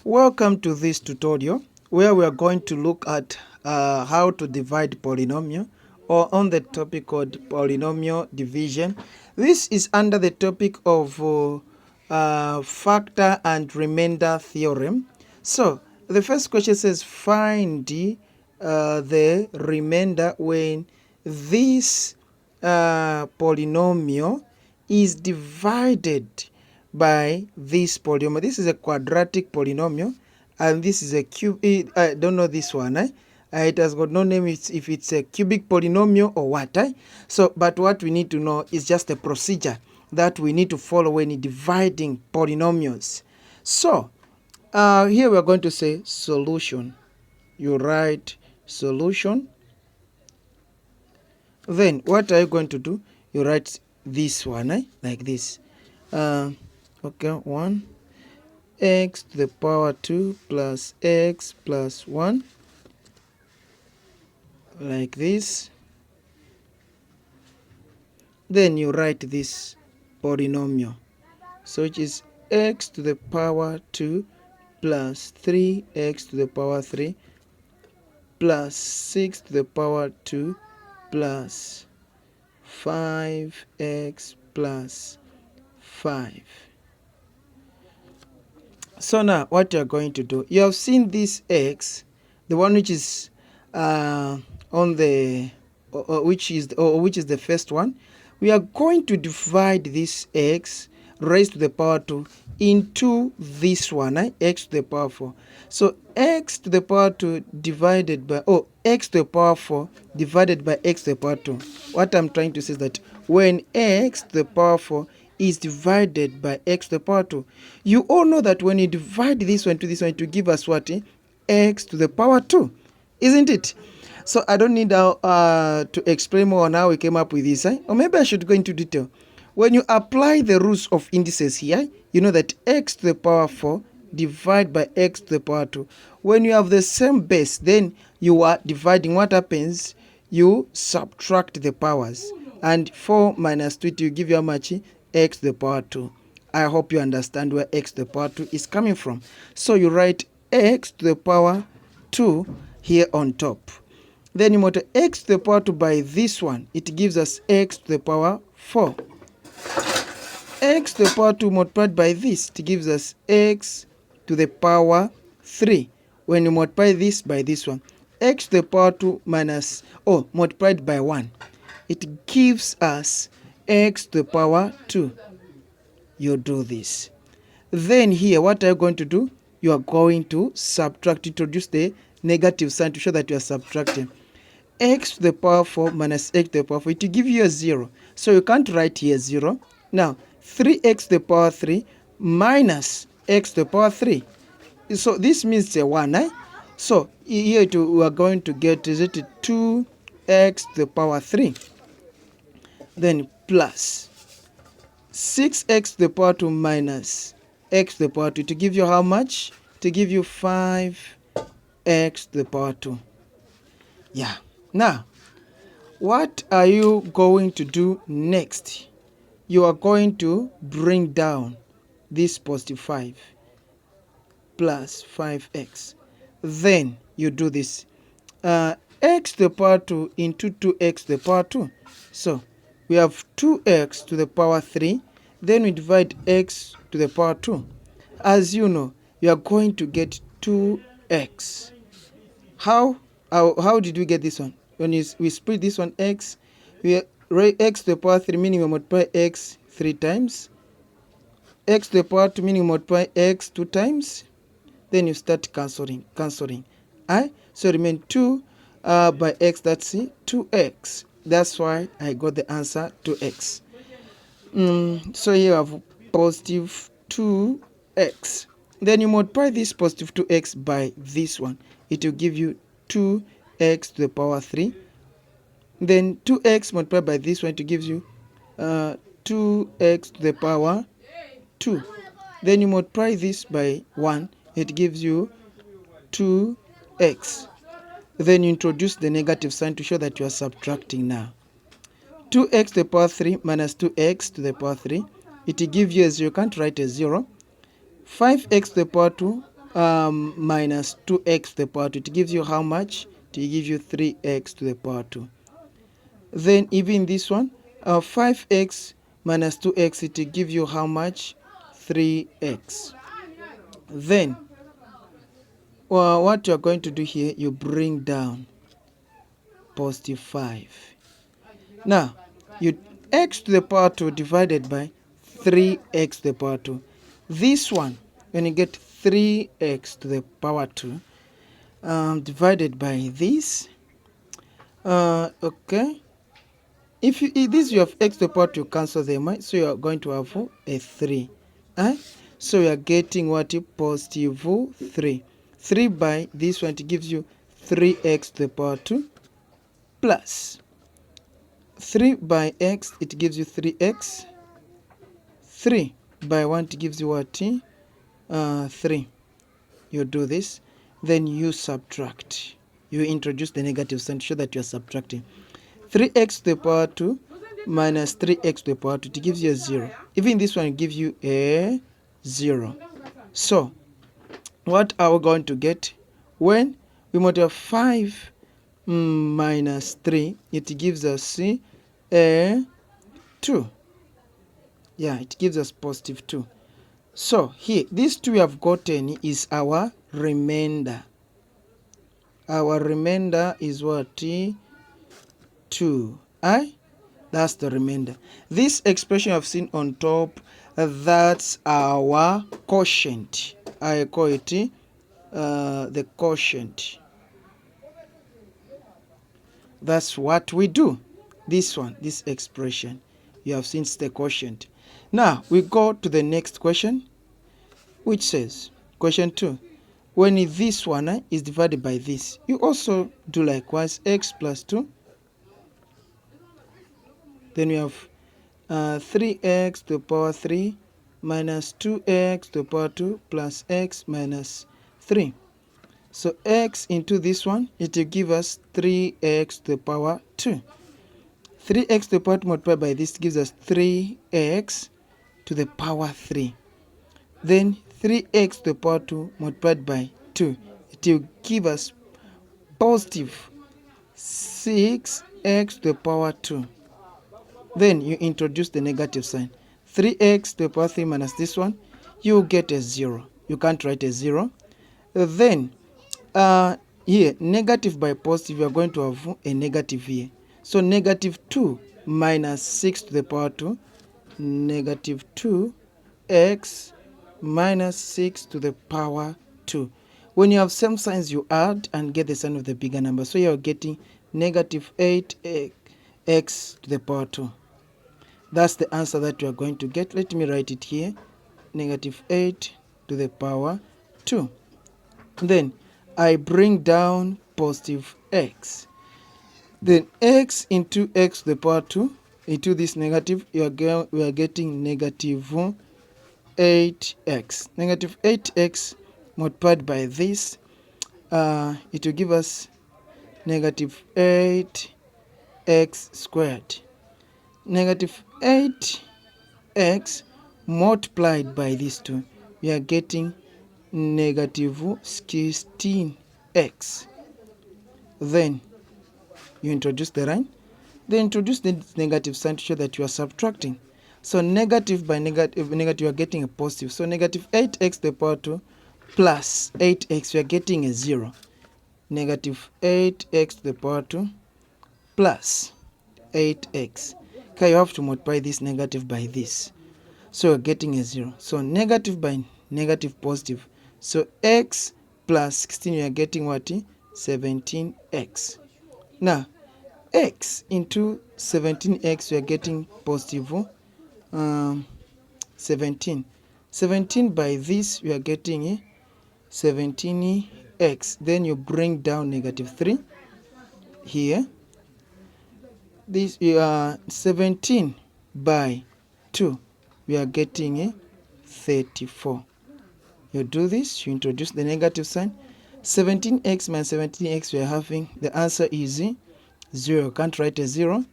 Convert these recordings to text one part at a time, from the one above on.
Welcome to this tutorial where we are going to look at how to divide polynomial, or on the topic called polynomial division. This is under the topic of factor and remainder theorem. So the first question says find the remainder when this polynomial is divided by this polynomial. This is a quadratic polynomial and this is a cube. I don't know this one. It has got no name if it's a cubic polynomial or what. So, but what we need to know is just a procedure that we need to follow when dividing polynomials. So, here we are going to say solution. You write solution. Then, what are you going to do? You write this one, like this. Okay, 1 x to the power 2 plus x plus 1, like this. Then you write this polynomial, so it is x to the power 2 plus 3x to the power 3 plus 6 to the power 2 plus 5x plus 5. So now what you are going to do, you have seen this x, the one which is on the which is the first one. We are going to divide this x raised to the power 2 into this one, x to the power 4. So x to the power 2 divided by x to the power 4 divided by x to the power 2. What I'm trying to say is that when x to the power 4 is divided by x to the power 2. You all know that when you divide this one to this one, to give us what? X to the power 2, isn't it? So I don't need to explain more on how we came up with this. Or maybe I should go into detail. When you apply the rules of indices here, you know that x to the power 4 divided by x to the power 2. When you have the same base, then you are dividing. What happens? You subtract the powers. And 4 minus 2, you give you how much? X to the power 2. I hope you understand where x to the power 2 is coming from. So you write x to the power 2 here on top. Then you multiply x to the power 2 by this one. It gives us x to the power 4. X to the power 2 multiplied by this, it gives us x to the power 3. When you multiply this by this one, x to the power 2 minus, multiplied by 1, it gives us x to the power 2. You do this. Then here, what are you going to do? You are going to subtract, introduce the negative sign to show that you are subtracting. X to the power 4 minus x to the power 4, it will give you a 0. So you can't write here 0. Now, 3x to the power 3 minus x to the power 3. So this means a 1, So here we are going to get, is it 2x to the power 3? Then plus 6x to the power 2 minus x to the power 2 to give you how much? To give you 5x to the power 2. Yeah. Now, what are you going to do next? You are going to bring down this positive 5 plus 5x. Then you do this. X to the power 2 into 2x to the power 2. So we have 2x to the power 3. Then we divide x to the power 2. As you know, you are going to get 2x. How did we get this one? When we split this one x, we write x to the power 3, meaning we multiply x 3 times. X to the power 2, meaning we multiply x 2 times. Then you start cancelling. So remain 2 by x, that's 2x. That's why I got the answer 2x. So here you have positive 2x. Then you multiply this positive 2x by this one. It will give you 2x to the power 3. Then 2x multiplied by this one, it gives you 2x to the power 2. Then you multiply this by 1. It gives you 2x. Then you introduce the negative sign to show that you are subtracting now. 2x to the power 3 minus 2x to the power 3. It gives you a 0. You can't write a 0. 5x to the power 2 minus 2x to the power 2. It gives you how much? It gives you 3x to the power 2. Then even this one, 5x minus 2x, it gives you how much? 3x. Then what you're going to do here, you bring down positive 5. Now, you x to the power 2 divided by 3x to the power 2. This one, when you get 3x to the power 2 divided by this, okay. If this you have x to the power 2, you cancel them, right? So you are going to have a 3. So you are getting what? Positive 3. 3 by this one, it gives you 3x to the power 2 plus 3 by x, it gives you 3x. 3 by 1, it gives you what? 3. You do this, then you subtract. You introduce the negative sign to show that you are subtracting. 3x to the power 2 minus 3x to the power 2, it gives you a 0. Even this one gives you a 0. So, what are we going to get? When we multiply 5 minus 3, it gives us a 2. Yeah, it gives us positive 2. So, here, this 2 we have gotten is our remainder. Our remainder is what? 2. That's the remainder. This expression I've seen on top, that's our quotient. I call it the quotient. That's what we do. This one, this expression, you have seen the quotient. Now we go to the next question, which says, question 2. When this one is divided by this, you also do likewise. X plus 2. Then we have 3x to the power 3 minus 2x to the power 2 plus x minus 3. So x into this one, it will give us 3x to the power 2. 3x to the power 2 multiplied by this gives us 3x to the power 3. Then 3x to the power 2 multiplied by 2. It will give us positive 6x to the power 2. Then you introduce the negative sign. 3x to the power 3 minus this one, you get a 0. You can't write a 0. Then, here, negative by positive, you are going to have a negative here. So, negative 2 minus 6 to the power 2, negative 2x minus 6 to the power 2. When you have same signs, you add and get the sign of the bigger number. So, you are getting negative 8x to the power 2. That's the answer that you are going to get. Let me write it here. Negative 8 to the power 2. Then I bring down positive x. Then x into x to the power 2 into this negative, we are getting negative 8x. Negative 8x multiplied by this, it will give us negative 8x squared. Negative 8x multiplied by these two, we are getting negative 16x. Then you introduce the line. Then introduce the negative sign to show that you are subtracting. So negative by negative, you are getting a positive. So negative 8x to the power 2 plus 8x, you are getting a 0. Negative 8x to the power 2 plus 8x. Okay, you have to multiply this negative by this. So you're getting a 0. So negative by negative positive. So x plus 16, you are getting what? 17x. Now, x into 17x, you are getting positive 17. 17 by this, you are getting 17x. Then you bring down negative 3 here. This 17 by 2, we are getting 34. You do this, you introduce the negative sign. 17x minus 17x, we are having, the answer is 0. You can't write a 0.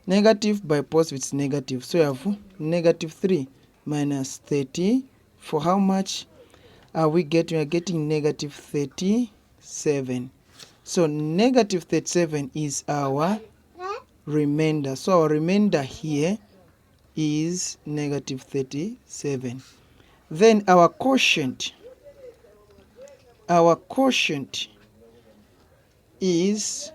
Negative by positive, it's negative. So you have negative 3 minus 30 for how much? we are getting negative 37. So negative 37 is our remainder. So our remainder here is negative 37. Then our quotient is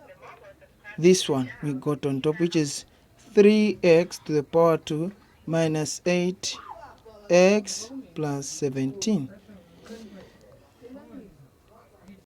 this one we got on top, which is 3x to the power 2 minus 8x plus 17.